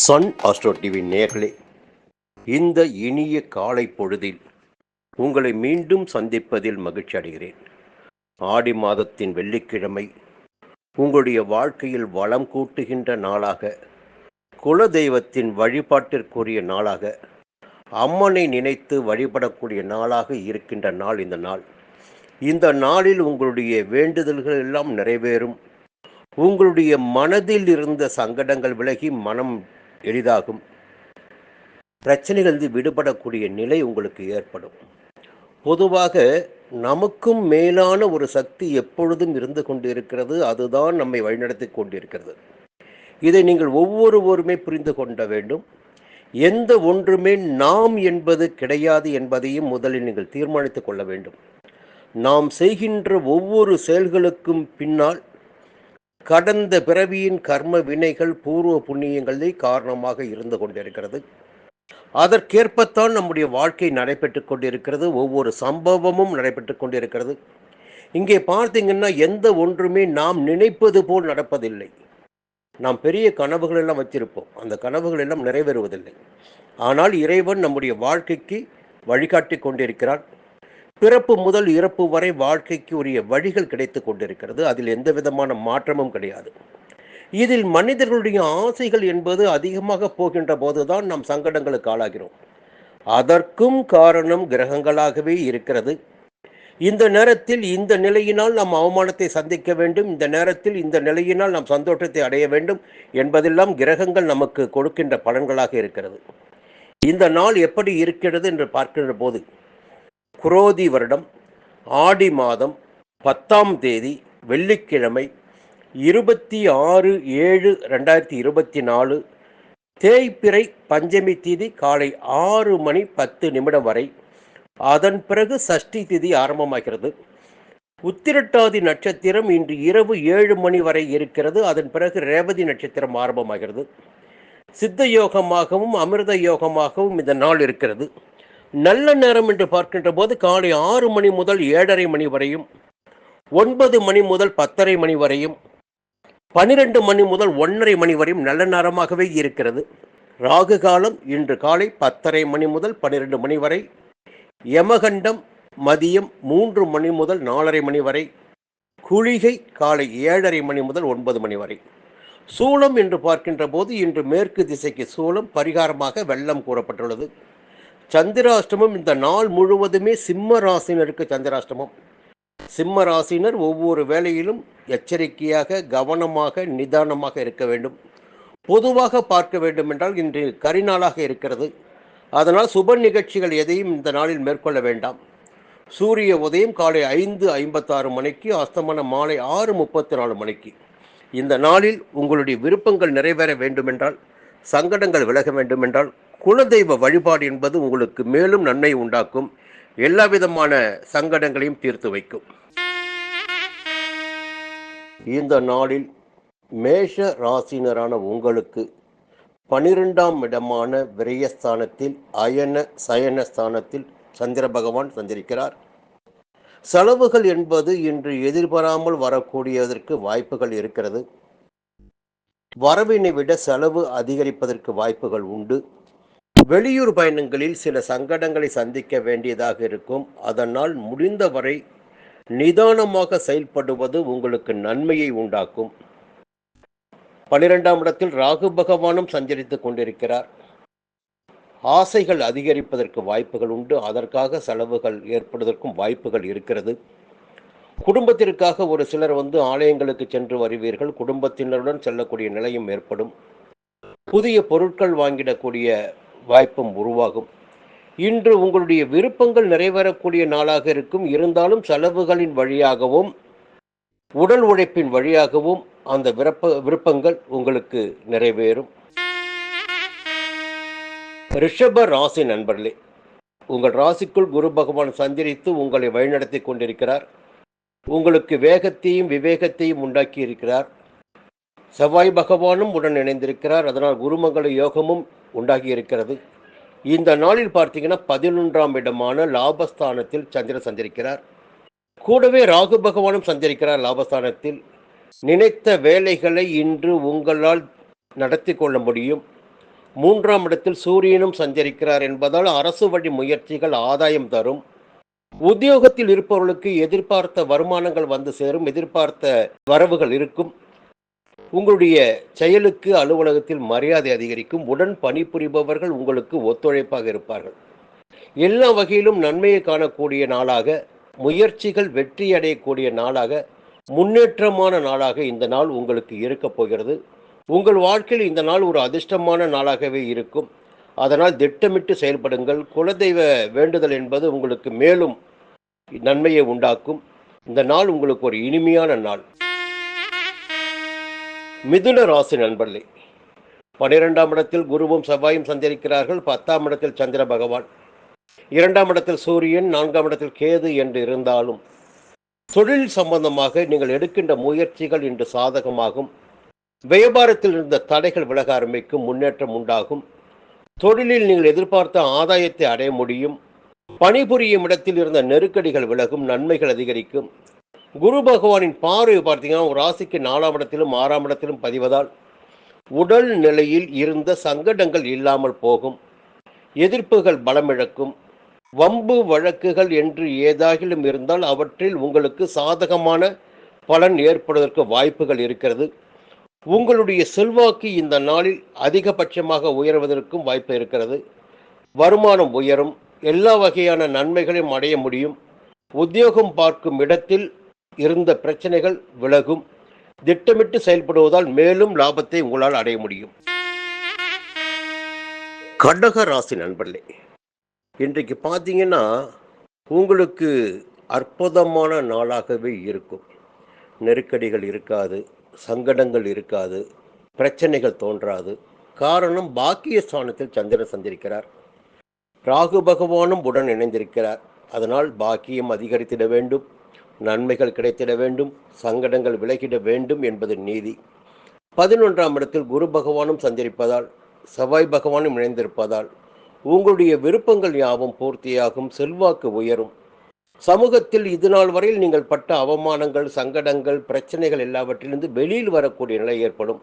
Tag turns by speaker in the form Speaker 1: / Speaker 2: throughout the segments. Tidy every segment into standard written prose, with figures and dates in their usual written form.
Speaker 1: Sun astro TV நேயர்களே, இந்த இனிய காலை பொழுதில் உங்களை மீண்டும் சந்திப்பதில் மகிழ்ச்சி அடைகிறேன். ஆடி மாதத்தின் வெள்ளிக்கிழமை உங்களுடைய வாழ்க்கையில் வளம் கூட்டுகின்ற நாளாக, குல தெய்வத்தின் வழிபாட்டிற்குரிய நாளாக, அம்மனை நினைத்து வழிபடக்கூடிய நாளாக இருக்கின்ற நாள் இந்த நாள். இந்த நாளில் உங்களுடைய வேண்டுதல்கள் எல்லாம் நிறைவேறும். உங்களுடைய மனதில் இருந்த சங்கடங்கள் விலகி மனம் எளிதாகும். பிரச்சனைகள் விடுபடக்கூடிய நிலை உங்களுக்கு ஏற்படும். பொதுவாக நமக்கும் மேலான ஒரு சக்தி எப்பொழுதும் இருந்து கொண்டிருக்கிறது. அதுதான் நம்மை வழிநடத்தி கொண்டிருக்கிறது. இதை நீங்கள் ஒவ்வொருவருமே புரிந்து கொள்ள வேண்டும். எந்த ஒன்றுமே நாம் என்பது கிடையாது என்பதையும் முதலில் நீங்கள் தீர்மானித்துக் கொள்ள வேண்டும். நாம் செய்கின்ற ஒவ்வொரு செயல்களுக்கும் பின்னால் கடந்த பிறவியின் கர்ம வினைகள், பூர்வ புண்ணியங்களே காரணமாக இருந்து கொண்டிருக்கிறது. அதற்கேற்பத்தான் நம்முடைய வாழ்க்கை நடைபெற்று கொண்டிருக்கிறது. ஒவ்வொரு சம்பவமும் நடைபெற்று கொண்டிருக்கிறது. இங்கே பார்த்தீங்கன்னா எந்த ஒன்றுமே நாம் நினைப்பது போல் நடப்பதில்லை. நாம் பெரிய கனவுகள் எல்லாம் வச்சிருப்போம். அந்த கனவுகள் எல்லாம் நிறைவேறுவதில்லை. ஆனால் இறைவன் நம்முடைய வாழ்க்கைக்கு வழிகாட்டி கொண்டிருக்கிறான். பிறப்பு முதல் இறப்பு வரை வாழ்க்கைக்கு உரிய வழிகள் கிடைத்து கொண்டிருக்கிறது. அதில் எந்த விதமான மாற்றமும் கிடையாது. இதில் மனிதர்களுடைய ஆசைகள் என்பது அதிகமாக போகின்ற போதுதான் நாம் சங்கடங்களுக்கு ஆளாகிறோம். அதற்கும் காரணம் கிரகங்களாகவே இருக்கிறது. இந்த நேரத்தில் இந்த நிலையினால் நாம் அவமானத்தை சந்திக்க வேண்டும், இந்த நேரத்தில் இந்த நிலையினால் நாம் சந்தோஷத்தை அடைய வேண்டும் என்பதெல்லாம் கிரகங்கள் நமக்கு கொடுக்கின்ற பலன்களாக இருக்கிறது. இந்த நாள் எப்படி இருக்கிறது என்று பார்க்கின்ற போது, குரோதி வருடம் ஆடி மாதம் 10ஆம் தேதி வெள்ளிக்கிழமை 26/7/2024 தேய்பிறை பஞ்சமி திதி காலை 6:10 வரை. அதன் பிறகு சஷ்டி திதி ஆரம்பமாகிறது. உத்திரட்டாதி நட்சத்திரம் இன்று இரவு 7 மணி வரை இருக்கிறது. அதன் பிறகு ரேவதி நட்சத்திரம் ஆரம்பமாகிறது. சித்த யோகமாகவும் அமிர்த யோகமாகவும் இந்த நாள் இருக்கிறது. நல்ல நேரம் என்று பார்க்கின்ற போது காலை 6 மணி முதல் 7:30 மணி வரையும், 9 மணி முதல் 10:30 மணி வரையும், 12 மணி முதல் 1:30 மணி வரையும் நல்ல நேரமாகவே இருக்கிறது. ராகு காலம் இன்று காலை 10:30 மணி முதல் 12 மணி வரை, யமகண்டம் மதியம் 3 மணி முதல் 4:30 மணி வரை, குளிகை காலை 7:30 மணி முதல் 9 மணி வரை. சூலம் என்று பார்க்கின்ற போது இன்று மேற்கு திசைக்கு சூலம், பரிகாரமாக வெள்ளம் கூறப்பட்டுள்ளது. சந்திராஷ்டமம் இந்த நாள் முழுவதுமே சிம்ம ராசினருக்கு சந்திராஷ்டமம். சிம்ம ராசினர் ஒவ்வொரு வேளையிலும் எச்சரிக்கையாக, கவனமாக, நிதானமாக இருக்க வேண்டும். பொதுவாக பார்க்க வேண்டும் என்றால் இன்று கரிநாளாக இருக்கிறது. அதனால் சுப நிகழ்ச்சிகள் எதையும் இந்த நாளில் மேற்கொள்ள வேண்டாம். சூரிய உதயம் காலை 5:56 மணிக்கு, அஸ்தமனம் மாலை 6:34 மணிக்கு. இந்த நாளில் உங்களுடைய விருப்பங்கள் நிறைவேற வேண்டுமென்றால், சங்கடங்கள் விலக வேண்டுமென்றால், குலதெய்வ வழிபாடு என்பது உங்களுக்கு மேலும் நன்மை உண்டாக்கும். எல்லா விதமான சங்கடங்களையும் தீர்த்து வைக்கும். இந்த நாளில் மேஷ ராசினரான உங்களுக்கு 12ஆம் இடமான விரயஸ்தானத்தில் அயன சயன ஸ்தானத்தில் சந்திர பகவான் சஞ்சரிக்கிறார். செலவுகள் என்பது இன்று எதிர்பாராமல் வரக்கூடியதற்கு வாய்ப்புகள் இருக்கிறது. வரவினை விட செலவு அதிகரிப்பதற்கு வாய்ப்புகள் உண்டு. வெளியூர் பயணங்களில் சில சங்கடங்களை சந்திக்க வேண்டியதாக இருக்கும். அதனால் முடிந்தவரை நிதானமாக செயல்படுவது உங்களுக்கு நன்மையை உண்டாக்கும். 12ஆம் இடத்தில் ராகு பகவானும் சஞ்சரித்துக் கொண்டிருக்கிறார். ஆசைகள் அதிகரிப்பதற்கு வாய்ப்புகள் உண்டு. அதற்காக செலவுகள் ஏற்படுவதற்கும் வாய்ப்புகள் இருக்கிறது. குடும்பத்திற்காக ஒரு சிலர் ஆலயங்களுக்கு சென்று வருவீர்கள். குடும்பத்தினருடன் செல்லக்கூடிய நிலையும் ஏற்படும். புதிய பொருட்கள் வாங்கிடக்கூடிய வாய்ப்பும் உருவாகும். இன்று உங்களுடைய விருப்பங்கள் நிறைவேறக்கூடிய நாளாக இருக்கும். இருந்தாலும் செலவுகளின் வழியாகவும் உடல் உழைப்பின் வழியாகவும் அந்த விருப்பங்கள் உங்களுக்கு நிறைவேறும். ரிஷப ராசி நண்பர்களே, உங்கள் ராசிக்குள் குரு பகவான் சஞ்சரித்து உங்களை வழிநடத்தி கொண்டிருக்கிறார். உங்களுக்கு வேகத்தையும் விவேகத்தையும் உண்டாக்கி இருக்கிறார். செவ்வாய் பகவானும் உடன் இணைந்திருக்கிறார். அதனால் குருமங்கள யோகமும் உண்டாகி இருக்கிறது. இந்த நாளில் பார்த்தீங்கன்னா 11ஆம் இடமான லாபஸ்தானத்தில் சந்திரன் சஞ்சரிக்கிறார். கூடவே ராகு பகவானும் சஞ்சரிக்கிறார் லாபஸ்தானத்தில். நினைத்த வேலைகளை இன்று உங்களால் நடத்தி கொள்ள முடியும். மூன்றாம் இடத்தில் சூரியனும் சஞ்சரிக்கிறார் என்பதால் அரசு வழி முயற்சிகள் ஆதாயம் தரும். உத்தியோகத்தில் இருப்பவர்களுக்கு எதிர்பார்த்த வருமானங்கள் வந்து சேரும், எதிர்பார்த்த வரவுகள் இருக்கும். உங்களுடைய செயலுக்கு அலுவலகத்தில் மரியாதை அதிகரிக்கும். உடன் பணிபுரிபவர்கள் உங்களுக்கு ஒத்துழைப்பாக இருப்பார்கள். எல்லா வகையிலும் நன்மையை காணக்கூடிய நாளாக, முயற்சிகள் வெற்றி அடையக்கூடிய நாளாக, முன்னேற்றமான நாளாக இந்த நாள் உங்களுக்கு இருக்கப் போகிறது. உங்கள் வாழ்க்கையில் இந்த நாள் ஒரு அதிர்ஷ்டமான நாளாகவே இருக்கும். அதனால் திட்டமிட்டு செயல்படுங்கள். குலதெய்வ வேண்டுதல் என்பது உங்களுக்கு மேலும் நன்மையை உண்டாக்கும். இந்த நாள் உங்களுக்கு ஒரு இனிமையான நாள். மிதுன ராசி நண்பர்களே, 12ஆம் இடத்தில் குருவும் செவ்வாயும் சஞ்சரிக்கிறார்கள். 10ஆம் இடத்தில் சந்திர பகவான், 2ஆம் இடத்தில் சூரியன், 4ஆம் இடத்தில் கேது என்று இருந்தாலும் தொழில் சம்பந்தமாக நீங்கள் எடுக்கின்ற முயற்சிகள் இன்று சாதகமாகும். வியாபாரத்தில் இருந்த தடைகள் விலக ஆரம்பிக்கும். முன்னேற்றம் உண்டாகும். தொழிலில் நீங்கள் எதிர்பார்த்த ஆதாயத்தை அடைய முடியும். பணிபுரியும் இடத்தில் இருந்த நெருக்கடிகள் விலகும். நன்மைகள் அதிகரிக்கும். குரு பகவானின் பார்வை பார்த்தீங்கன்னா ஒரு ராசிக்கு 4ஆம் இடத்திலும் 6ஆம் இடத்திலும் பதிவதால் உடல் நிலையில் இருந்த சங்கடங்கள் இல்லாமல் போகும். எதிர்ப்புகள் பலமிழக்கும். வம்பு வழக்குகள் என்று ஏதாகிலும் இருந்தால் அவற்றில் உங்களுக்கு சாதகமான பலன் ஏற்படுவதற்கு வாய்ப்புகள் இருக்கிறது. உங்களுடைய செல்வாக்கு இந்த நாளில் அதிகபட்சமாக உயர்வதற்கும் வாய்ப்பு இருக்கிறது. வருமானம் உயரும். எல்லா வகையான நன்மைகளையும் அடைய முடியும். உத்தியோகம் பார்க்கும் இடத்தில் இருந்த பிரச்சனைகள் விலகும். திட்டமிட்டு செயல்படுவதால் மேலும் லாபத்தை உங்களால் அடைய முடியும். கடக ராசி நண்பர்களே, இன்றைக்கு பார்த்தீங்கன்னா உங்களுக்கு அற்புதமான நாளாகவே இருக்கும். நெருக்கடிகள் இருக்காது, சங்கடங்கள் இருக்காது, பிரச்சனைகள் தோன்றாது. காரணம், பாக்கியஸ்தானத்தில் சந்திரன் சந்திருக்கிறார். ராகு பகவானும் உடன் இணைந்திருக்கிறார். அதனால் பாக்கியம் அதிகரித்திட வேண்டும், நன்மைகள் கிடைத்திட வேண்டும், சங்கடங்கள் விலகிட வேண்டும் என்பது நீதி. 11ஆம் இடத்தில் குரு பகவானும் சஞ்சரிப்பதால், செவ்வாய் பகவானும் இணைந்திருப்பதால் உங்களுடைய விருப்பங்கள் யாவும் பூர்த்தியாகும். செல்வாக்கு உயரும். சமூகத்தில் இதுநாள் வரையில் நீங்கள் பட்ட அவமானங்கள், சங்கடங்கள், பிரச்சனைகள் எல்லாவற்றிலிருந்து வெளியில் வரக்கூடிய நிலை ஏற்படும்.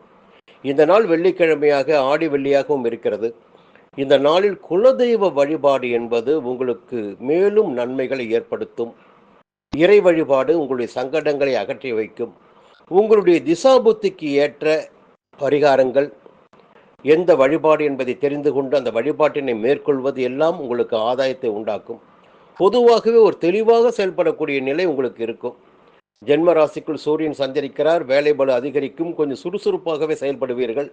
Speaker 1: இந்த நாள் வெள்ளிக்கிழமையாக ஆடி வெள்ளியாகவும் இருக்கிறது. இந்த நாளில் குலதெய்வ வழிபாடு என்பது உங்களுக்கு மேலும் நன்மைகளை ஏற்படுத்தும். இறை வழிபாடு உங்களுடைய சங்கடங்களை அகற்றி வைக்கும். உங்களுடைய திசாபுத்திக்கு ஏற்ற பரிகாரங்கள், எந்த வழிபாடு என்பதை தெரிந்து கொண்டு அந்த வழிபாட்டினை மேற்கொள்வது எல்லாம் உங்களுக்கு ஆதாயத்தை உண்டாக்கும். பொதுவாகவே ஒரு தெளிவாக செயல்படக்கூடிய நிலை உங்களுக்கு இருக்கும். ஜென்ம ராசிக்குள் சூரியன் சஞ்சரிக்கிறார். வேலைபளு அதிகரிக்கும். கொஞ்சம் சுறுசுறுப்பாகவே செயல்படுவீர்கள்.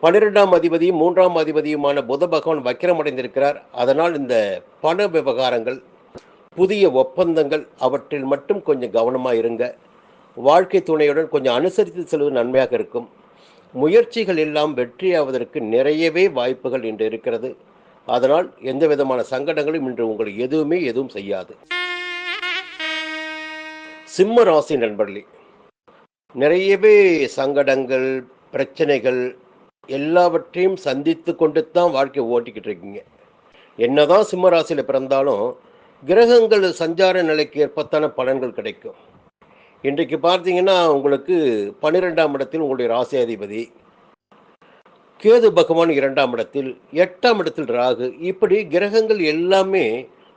Speaker 1: 12ஆம் அதிபதியும் 3ஆம் அதிபதியுமான புத பகவான் வக்கிரமடைந்திருக்கிறார். அதனால் இந்த பண விவகாரங்கள், புதிய ஒப்பந்தங்கள் அவற்றில் மட்டும் கொஞ்சம் கவனமாக இருங்க. வாழ்க்கை துணையுடன் கொஞ்சம் அனுசரித்து செல்வது நன்மையாக இருக்கும். முயற்சிகள் எல்லாம் வெற்றியாவதற்கு நிறையவே வாய்ப்புகள் இன்று இருக்கிறது. அதனால் எந்த விதமான சங்கடங்களும் இன்று உங்களுக்கு எதுவும் செய்யாது. சிம்ம ராசி நண்பர்களே, நிறையவே சங்கடங்கள், பிரச்சனைகள் எல்லாவற்றையும் சந்தித்து கொண்டு தான் வாழ்க்கை ஓட்டிக்கிட்டு இருக்கீங்க. என்னதான் சிம்ம ராசியில் பிறந்தாலும் கிரகங்கள் சஞ்சார நிலைக்கு ஏற்பத்தான பலன்கள் கிடைக்கும். இன்றைக்கு பார்த்தீங்கன்னா உங்களுக்கு 12ஆம் இடத்தில் உங்களுடைய ராசி அதிபதி கேது பகவான் 2ஆம் இடத்தில், 8ஆம் இடத்தில் ராகு, இப்படி கிரகங்கள் எல்லாமே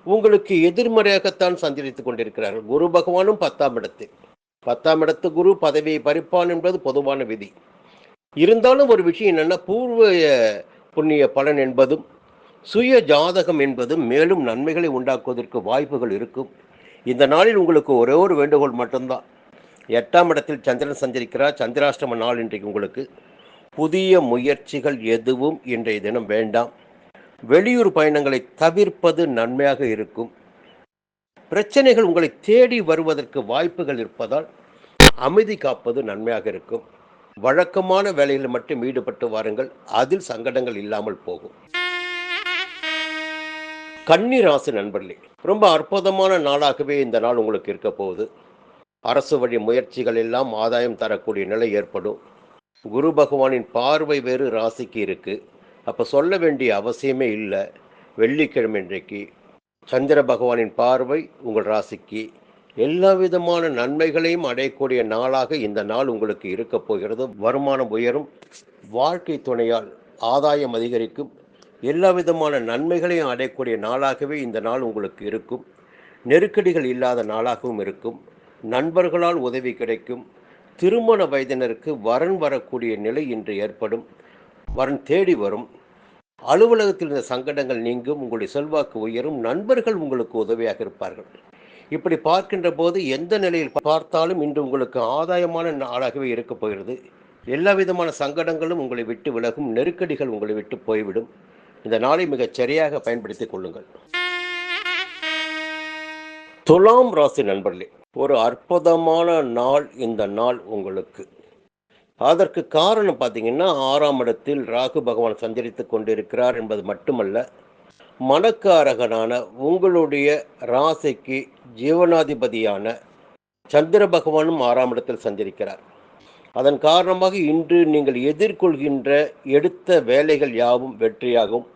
Speaker 1: உங்களுக்கு எதிர்மறையாகத்தான் சஞ்சரித்துக் கொண்டிருக்கிறார்கள். குரு பகவானும் 10ஆம் இடத்தில். 10ஆம் இடத்து குரு பதவியை பறிப்பான் என்பது பொதுவான விதி. இருந்தாலும் ஒரு விஷயம் என்னன்னா, பூர்வ புண்ணிய பலன் என்பதும் சுய ஜாதகம் என்பதும் மேலும் நன்மைகளை உண்டாக்குவதற்கு வாய்ப்புகள் இருக்கும். இந்த நாளில் உங்களுக்கு ஒரே ஒரு வேண்டுகோள் மட்டும்தான். 8ஆம் இடத்தில் சந்திரன் சஞ்சரிக்கிறார். சந்திராஷ்டம நாள் இன்றைக்கு உங்களுக்கு. புதிய முயற்சிகள் எதுவும் இன்றைய தினம் வேண்டாம். வெளியூர் பயணங்களை தவிர்ப்பது நன்மையாக இருக்கும். பிரச்சனைகள் உங்களை தேடி வருவதற்கு வாய்ப்புகள் இருப்பதால் அமைதி காப்பது நன்மையாக இருக்கும். வழக்கமான வேலையில் மட்டும் ஈடுபட்டு வாருங்கள். அதில் சங்கடங்கள் இல்லாமல் போகும். கன்னி ராசி நண்பர்களே, ரொம்ப அற்புதமான நாளாகவே இந்த நாள் உங்களுக்கு இருக்க போகுது. அரசு வழி முயற்சிகள் எல்லாம் ஆதாயம் தரக்கூடிய நிலை ஏற்படும். குரு பகவானின் பார்வை வேறு ராசிக்கு இருக்கு. அப்போ சொல்ல வேண்டிய அவசியமே இல்லை. வெள்ளிக்கிழமை இன்றைக்கு சந்திர பகவானின் பார்வை உங்கள் ராசிக்கு. எல்லா விதமான நன்மைகளையும் அடையக்கூடிய நாளாக இந்த நாள் உங்களுக்கு இருக்க போகிறது. வருமானம் உயரும். வாழ்க்கை துணையால் ஆதாயம் அதிகரிக்கும். எல்லா விதமான நன்மைகளையும் அடையக்கூடிய நாளாகவே இந்த நாள் உங்களுக்கு இருக்கும். நெருக்கடிகள் இல்லாத நாளாகவும் இருக்கும். நண்பர்களால் உதவி கிடைக்கும். திருமண வயதினருக்கு வரன் வரக்கூடிய நிலை இன்று ஏற்படும். வரன் தேடி வரும். அலுவலகத்தில் இருந்த சங்கடங்கள் நீங்கும். உங்களுடைய செல்வாக்கு உயரும். நண்பர்கள் உங்களுக்கு உதவியாக இருப்பார்கள். இப்படி பார்க்கின்ற போது எந்த நிலையில் பார்த்தாலும் இன்று உங்களுக்கு ஆதாயமான நாளாகவே இருக்கப் போகிறது. எல்லா விதமான சங்கடங்களும் உங்களை விட்டு விலகும். நெருக்கடிகள் உங்களை விட்டு போய்விடும். இந்த நாளை மிகச் சரியாக பயன்படுத்திக் கொள்ளுங்கள். துலாம் ராசி நண்பர்களே, ஒரு அற்புதமான நாள் இந்த நாள் உங்களுக்கு. அதற்கு காரணம் பார்த்தீங்கன்னா, 6ஆம் இடத்தில் ராகு பகவான் சஞ்சரித்துக் கொண்டிருக்கிறார் என்பது மட்டுமல்ல, மனக்காரகனான உங்களுடைய ராசிக்கு ஜீவனாதிபதியான சந்திர பகவானும் 6ஆம் இடத்தில் சஞ்சரிக்கிறார். அதன் காரணமாக இன்று நீங்கள் எதிர்கொள்கின்ற எடுத்த வேலைகள் யாவும் வெற்றியாகும்.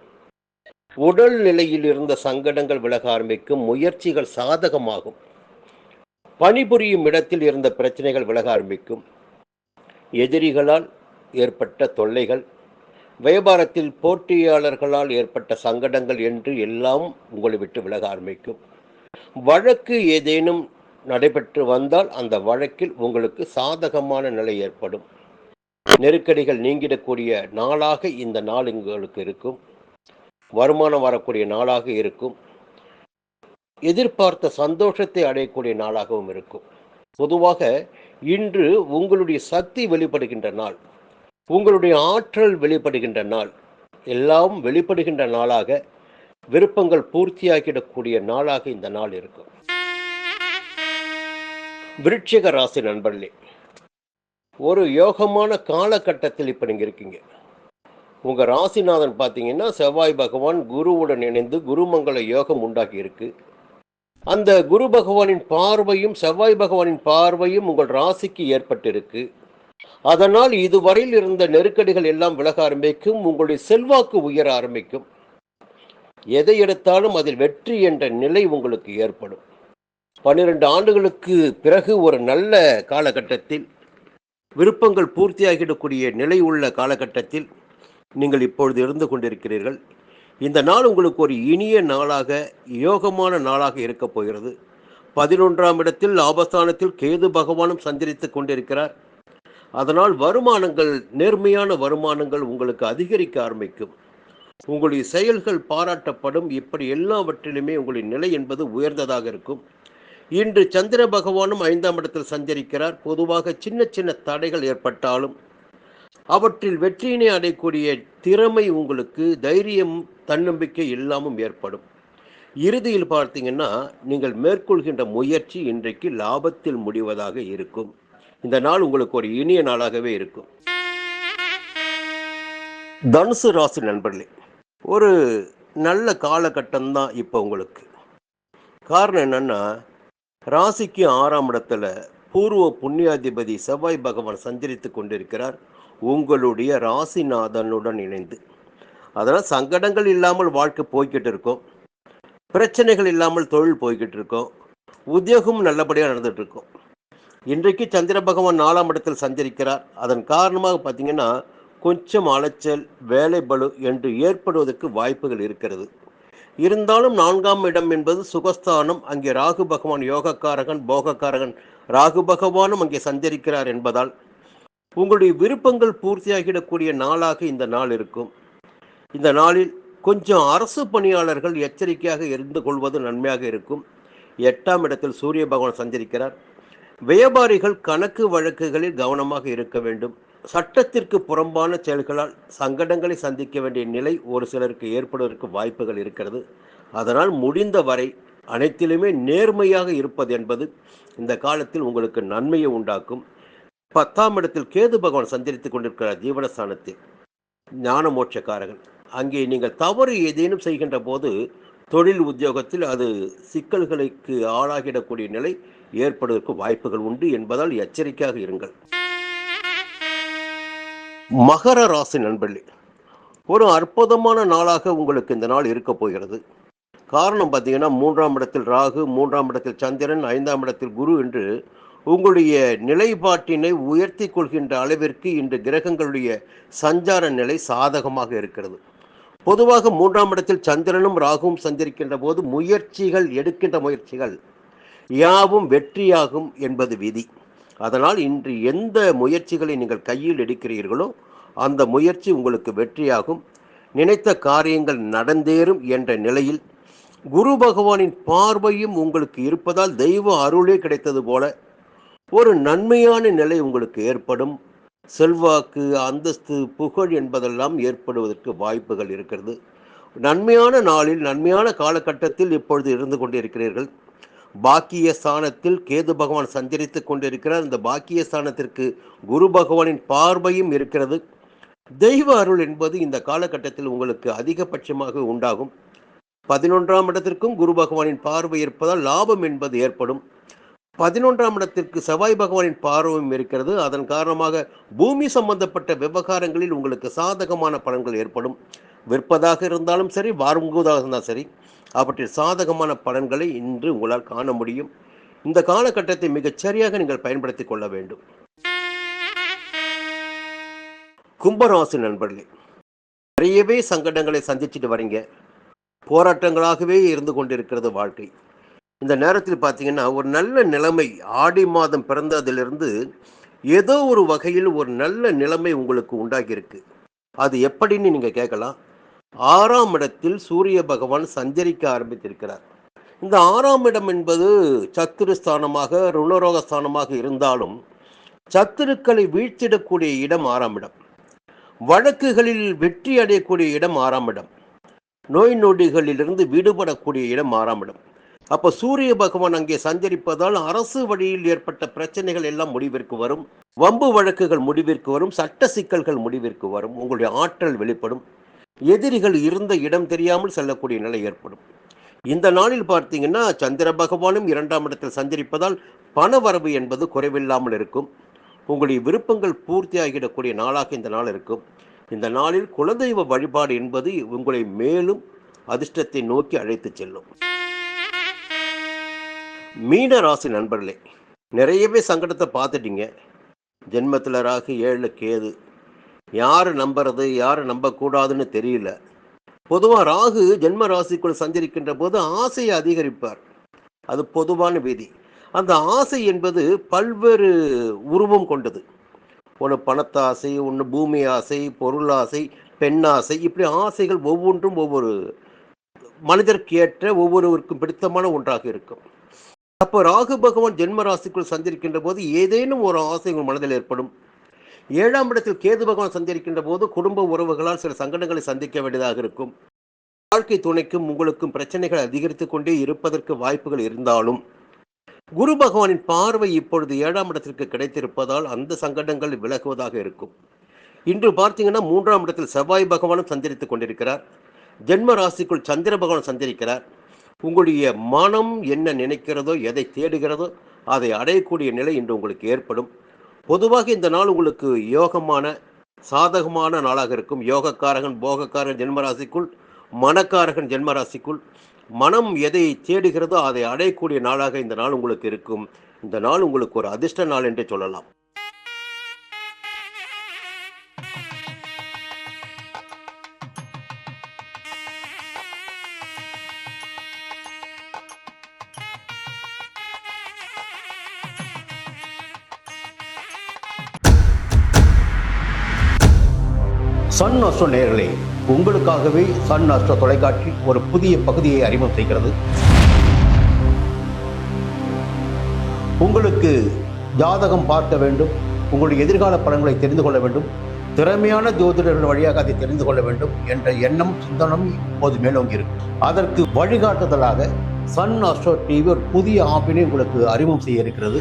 Speaker 1: உடல் நிலையில் இருந்த சங்கடங்கள் விலக ஆரம்பிக்கும். முயற்சிகள் சாதகமாகும். பணிபுரியும் இடத்தில் இருந்த பிரச்சனைகள் விலக ஆரம்பிக்கும். எதிரிகளால் ஏற்பட்ட தொல்லைகள், வியாபாரத்தில் போட்டியாளர்களால் ஏற்பட்ட சங்கடங்கள் என்று எல்லாம் உங்களை விட்டு விலக ஆரம்பிக்கும். வழக்கு ஏதேனும் நடைபெற்று வந்தால் அந்த வழக்கில் உங்களுக்கு சாதகமான நிலை ஏற்படும். நெருக்கடிகள் நீங்கிடக்கூடிய நாளாக இந்த நாள் உங்களுக்கு இருக்கும். வருமானம் வரக்கூடிய நாளாக இருக்கும். எதிர்பார்த்த சந்தோஷத்தை அடையக்கூடிய நாளாகவும் இருக்கும். பொதுவாக இன்று உங்களுடைய சக்தி வெளிப்படுகின்ற நாள், உங்களுடைய ஆற்றல் வெளிப்படுகின்ற நாள், எல்லாம் வெளிப்படுகின்ற நாளாக, விருப்பங்கள் பூர்த்தியாகிடக்கூடிய நாளாக இந்த நாள் இருக்கும். விருச்சிக ராசி நண்பர்களே, ஒரு யோகமான காலகட்டத்தில் இப்போ நீங்கள் இருக்கீங்க. உங்கள் ராசிநாதன் பார்த்தீங்கன்னா செவ்வாய் பகவான் குருவுடன் இணைந்து குருமங்கள யோகம் உண்டாகி இருக்கு. அந்த குரு பகவானின் பார்வையும் செவ்வாய் பகவானின் பார்வையும் உங்கள் ராசிக்கு ஏற்பட்டிருக்கு. அதனால் இதுவரையில் இருந்த நெருக்கடிகள் எல்லாம் விலக ஆரம்பிக்கும். உங்களுடைய செல்வாக்கு உயர ஆரம்பிக்கும். எதை எடுத்தாலும் அதில் வெற்றி என்ற நிலை உங்களுக்கு ஏற்படும். 12 ஆண்டுகளுக்கு பிறகு ஒரு நல்ல காலகட்டத்தில், விருப்பங்கள் பூர்த்தியாகிடக்கூடிய நிலை உள்ள காலகட்டத்தில் நீங்கள் இப்பொழுது இருந்து கொண்டிருக்கிறீர்கள். இந்த நாள் உங்களுக்கு ஒரு இனிய நாளாக, யோகமான நாளாக இருக்கப் போகிறது. 11ஆம் இடத்தில் லாபஸ்தானத்தில் கேது பகவானும் சஞ்சரித்துக் கொண்டிருக்கிறார். அதனால் வருமானங்கள், நேர்மையான வருமானங்கள் உங்களுக்கு அதிகரிக்க ஆரம்பிக்கும். உங்களுடைய செயல்கள் பாராட்டப்படும். இப்படி எல்லாவற்றிலுமே உங்களுடைய நிலை என்பது உயர்ந்ததாக இருக்கும். இன்று சந்திர பகவானும் 5ஆம் இடத்தில் சஞ்சரிக்கிறார். பொதுவாக சின்ன சின்ன தடைகள் ஏற்பட்டாலும் அவற்றில் வெற்றியினை அடையக்கூடிய திறமை உங்களுக்கு, தைரியம், தன்னம்பிக்கை எல்லாமும் ஏற்படும். இறுதியில் பார்த்தீங்கன்னா, நீங்கள் மேற்கொள்கின்ற முயற்சி இன்றைக்கு லாபத்தில் முடிவதாக இருக்கும். இந்த நாள் உங்களுக்கு ஒரு இனிய நாளாகவே இருக்கும். தனுசு ராசி நண்பர்களே, ஒரு நல்ல காலகட்டம்தான் இப்போ உங்களுக்கு. காரணம் என்னன்னா, ராசிக்கு 6ஆம் இடத்துல பூர்வ புண்ணியாதிபதி செவ்வாய் பகவான் சஞ்சரித்து கொண்டிருக்கிறார் உங்களுடைய ராசிநாதனுடன் இணைந்து. அதனால் சங்கடங்கள் இல்லாமல் வாழ்க்கை போய்கிட்டு இருக்கும். பிரச்சனைகள் இல்லாமல் தொழில் போய்கிட்டு இருக்கும். உத்தியோகம் நல்லபடியாக நடந்துட்டு இருக்கும். இன்றைக்கு சந்திர பகவான் 4ஆம் இடத்தில் சஞ்சரிக்கிறார். அதன் காரணமாக பார்த்தீங்கன்னா, கொஞ்சம் அலைச்சல், வேலை பளு என்று ஏற்படுவதற்கு வாய்ப்புகள் இருக்கிறது. இருந்தாலும் 4ஆம் இடம் என்பது சுகஸ்தானம். அங்கே ராகு பகவான் யோகக்காரகன், போகக்காரகன் ராகு பகவானும் அங்கே சஞ்சரிக்கிறார் என்பதால் உங்களுடைய விருப்பங்கள் பூர்த்தியாகிடக்கூடிய நாளாக இந்த நாள் இருக்கும். இந்த நாளில் கொஞ்சம் அரசு பணியாளர்கள் எச்சரிக்கையாக இருந்து கொள்வது நன்மையாக இருக்கும். 8ஆம் இடத்தில் சூரிய பகவான் சஞ்சரிக்கிறார். வியாபாரிகள் கணக்கு வழக்குகளில் கவனமாக இருக்க வேண்டும். சட்டத்திற்கு புறம்பான செயல்களால் சங்கடங்களை சந்திக்க வேண்டிய நிலை ஒரு சிலருக்கு ஏற்படுவதற்கு வாய்ப்புகள் இருக்கிறது. அதனால் முடிந்த வரை அனைத்திலுமே நேர்மையாக இருப்பது என்பது இந்த காலத்தில் உங்களுக்கு நன்மையை உண்டாக்கும். 10ஆம் இடத்தில் கேது பகவான் சஞ்சரித்துக் கொண்டிருக்கிறார் ஜீவனஸ்தானத்தில், ஞான மோட்சக்காரகன். அங்கே நீங்கள் தவறு ஏதேனும் செய்கின்ற போது தொழில் உத்தியோகத்தில் அது சிக்கல்களுக்கு ஆளாகிடக்கூடிய நிலை ஏற்படுவதற்கு வாய்ப்புகள் உண்டு என்பதால் எச்சரிக்கையாக இருங்கள். மகர ராசி நண்பர்களே, ஒரு அற்புதமான நாளாக உங்களுக்கு இந்த நாள் இருக்க போகிறது. காரணம் பார்த்தீங்கன்னா, 3ஆம் இடத்தில் ராகு, 3ஆம் இடத்தில் சந்திரன், 5ஆம் இடத்தில் குரு என்று உங்களுடைய நிலைப்பாட்டினை உயர்த்தி கொள்கின்ற அளவிற்கு இன்று கிரகங்களுடைய சஞ்சார நிலை சாதகமாக இருக்கிறது. பொதுவாக 3ஆம் இடத்தில் சந்திரனும் ராகுவும் சஞ்சரிக்கின்ற போது எடுக்கின்ற முயற்சிகள் யாவும் வெற்றியாகும் என்பது விதி. அதனால் இன்று எந்த முயற்சிகளை நீங்கள் கையில் எடுக்கிறீர்களோ அந்த முயற்சி உங்களுக்கு வெற்றியாகும், நினைத்த காரியங்கள் நடந்தேறும் என்ற நிலையில் குரு பகவானின் பார்வையும் உங்களுக்கு இருப்பதால் தெய்வ அருளே கிடைத்தது போல ஒரு நன்மையான நிலை உங்களுக்கு ஏற்படும். செல்வாக்கு, அந்தஸ்து, புகழ் என்பதெல்லாம் ஏற்படுவதற்கு வாய்ப்புகள் இருக்கிறது. நன்மையான நாளில் நன்மையான காலகட்டத்தில் இப்பொழுது இருந்து கொண்டிருக்கிறீர்கள். பாக்கிய ஸ்தானத்தில் கேது பகவான் சஞ்சரித்து கொண்டிருக்கிறார். இந்த பாக்கிய ஸ்தானத்திற்கு குரு பகவானின் பார்வையும் இருக்கிறது. தெய்வ அருள் என்பது இந்த காலகட்டத்தில் உங்களுக்கு அதிகபட்சமாக உண்டாகும். 11ஆம் இடத்திற்கும் குரு பகவானின் பார்வை இருப்பதால் லாபம் என்பது ஏற்படும். 11ஆம் இடத்திற்கு செவ்வாய் பகவானின் பார்வையும் இருக்கிறது. அதன் காரணமாக பூமி சம்பந்தப்பட்ட விவகாரங்களில் உங்களுக்கு சாதகமான பலன்கள் ஏற்படும். விற்பதாக இருந்தாலும் சரி, வாங்குவதாக இருந்தாலும் சரி, அவற்றில் சாதகமான பலன்களை இன்று உங்களால் காண முடியும். இந்த காலகட்டத்தை மிகச்சரியாக நீங்கள் பயன்படுத்தி கொள்ள வேண்டும். கும்பராசி நண்பர்களே, நிறையவே சங்கடங்களை சந்திச்சுட்டு வரீங்க. போராட்டங்களாகவே இருந்து கொண்டிருக்கிறது வாழ்க்கை. இந்த நேரத்தில் பார்த்தீங்கன்னா ஒரு நல்ல நிலைமை, ஆடி மாதம் பிறந்ததிலிருந்து ஏதோ ஒரு வகையில் ஒரு நல்ல நிலைமை உங்களுக்கு உண்டாகியிருக்கு. அது எப்படின்னு நீங்கள் கேட்கலாம். 6ஆம் இடத்தில் சூரிய பகவான் சஞ்சரிக்க ஆரம்பித்திருக்கிறார். இந்த 6ஆம் இடம் என்பது சத்துருஸ்தானமாக, ருணரோகஸ்தானமாக இருந்தாலும் சத்துருக்களை வீழ்த்திடக்கூடிய இடம் 6ஆம் இடம். வழக்குகளில் வெற்றி அடையக்கூடிய இடம் 6ஆம் இடம். நோய் நொடிகளிலிருந்து விடுபடக்கூடிய இடம் 6ஆம் இடம். அப்போ சூரிய பகவான் அங்கே சஞ்சரிப்பதால் அரசு வழியில் ஏற்பட்ட பிரச்சனைகள் எல்லாம் முடிவிற்கு வரும். வம்பு வழக்குகள் முடிவிற்கு வரும். சட்ட சிக்கல்கள் முடிவிற்கு வரும். உங்களுடைய ஆற்றல் வெளிப்படும். எதிரிகள் இருந்த இடம் தெரியாமல் செல்லக்கூடிய நிலை ஏற்படும். இந்த நாளில் பார்த்தீங்கன்னா சந்திர பகவானும் 2ஆம் இடத்தில் சஞ்சரிப்பதால் பண வரவு என்பது குறைவில்லாமல் இருக்கும். உங்களுடைய விருப்பங்கள் பூர்த்தியாகிடக்கூடிய நாளாக இந்த நாள் இருக்கும். இந்த நாளில் குலதெய்வ வழிபாடு என்பது உங்களை மேலும் அதிர்ஷ்டத்தை நோக்கி அழைத்து செல்லும். மீன ராசி நண்பர்களே, நிறையவே சங்கடத்தை பார்த்துட்டீங்க. ஜென்மத்தில் ராகு, 7 கேது, யாரை நம்புறது யாரை நம்பக்கூடாதுன்னு தெரியல. பொதுவாக ராகு ஜென்ம ராசிக்குள் சஞ்சரிக்கின்ற போது ஆசையை அதிகரிப்பார். அது பொதுவான விதி. அந்த ஆசை என்பது பல்வேறு உருவம் கொண்டது. ஒன்று பணத்தாசை, ஒன்று பூமி ஆசை, பொருளாசை, பெண்ணாசை, இப்படி ஆசைகள் ஒவ்வொன்றும் ஒவ்வொரு மனிதருக்கு ஏற்ற ஒவ்வொருவருக்கும் பிடித்தமான ஒன்றாக இருக்கும். அப்போ ராகு பகவான் ஜென்ம ராசிக்குள் சஞ்சரிக்கின்ற போது ஏதேனும் ஒரு ஆசை உங்கள் மனதில் ஏற்படும். 7ஆம் இடத்தில் கேது பகவான் சஞ்சரிக்கின்ற போது குடும்ப உறவுகளால் சில சங்கடங்களை சந்திக்க வேண்டியதாக இருக்கும். வாழ்க்கை துணைக்கும் உங்களுக்கும் பிரச்சனைகள் அதிகரித்து கொண்டே இருப்பதற்கு வாய்ப்புகள் இருந்தாலும் குரு பகவானின் பார்வை இப்பொழுது 7ஆம் இடத்திற்கு கிடைத்திருப்பதால் அந்த சங்கடங்கள் விலகுவதாக இருக்கும். இன்று பார்த்தீங்கன்னா 3ஆம் இடத்தில் செவ்வாய் பகவானும் சஞ்சரித்துக் கொண்டிருக்கிறார். ஜென்ம ராசிக்குள் சந்திர பகவான் சஞ்சரிக்கிறார். உங்களுடைய மனம் என்ன நினைக்கிறதோ, எதை தேடுகிறதோ அதை அடையக்கூடிய நிலை இன்று உங்களுக்கு ஏற்படும். பொதுவாக இந்த நாள் உங்களுக்கு யோகமான சாதகமான நாளாக இருக்கும். யோகக்காரகன் போகக்காரன் ஜென்மராசிக்குள், மனக்காரகன் ஜென்மராசிக்குள். மனம் எதை தேடுகிறதோ அதை அடையக்கூடிய நாளாக இந்த நாள் உங்களுக்கு இருக்கும். இந்த நாள் உங்களுக்கு ஒரு அதிர்ஷ்ட நாள் என்று சொல்லலாம். சன் அஸ்ட்ரோ நேயர்களே, உங்களுக்காகவே சன் அஸ்ட்ரோ தொலைக்காட்சி ஒரு புதிய பகுதியை அறிமுகம் செய்கிறது. உங்களுக்கு ஜாதகம் பார்க்க வேண்டும், உங்களுடைய எதிர்கால பலன்களை தெரிந்து கொள்ள வேண்டும், திறமையான ஜோதிடர்கள் வழியாக அதை தெரிந்து கொள்ள வேண்டும் என்ற எண்ணம் சிந்தனம் இப்போது மேலோங்கி இருக்கு. அதற்கு வழிகாட்டுதலாக சன் அஸ்ட்ரோ டிவி ஒரு புதிய ஆப்பினை உங்களுக்கு அறிமுகம் செய்ய இருக்கிறது.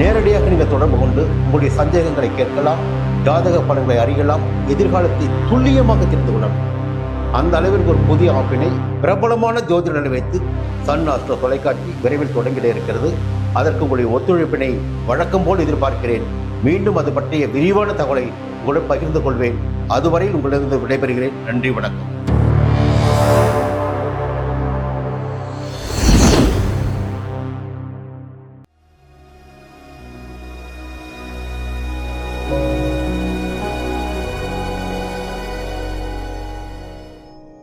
Speaker 1: நேரடியாக நீங்கள் தொடர்பு கொண்டு உங்களுடைய சந்தேகங்களை கேட்கலாம், ஜாதக பலன்களை அறியலாம், எதிர்காலத்தை துல்லியமாக தெரிந்து கொள்ளலாம். அந்த அளவிற்கு ஒரு புதிய ஆப்பினை பிரபலமான ஜோதிடர்களை வைத்து சன் அஸ்ட்ரோ தொலைக்காட்சி விரைவில் தொடங்கிட இருக்கிறது. அதற்கு உங்களுடைய ஒத்துழைப்பினை வழக்கம் போல் எதிர்பார்க்கிறேன். மீண்டும் அது பற்றிய விரிவான தகவலை
Speaker 2: உங்களுடன் பகிர்ந்து கொள்வேன். அதுவரையில் உங்களிடம் விடைபெறுகிறேன். நன்றி, வணக்கம்.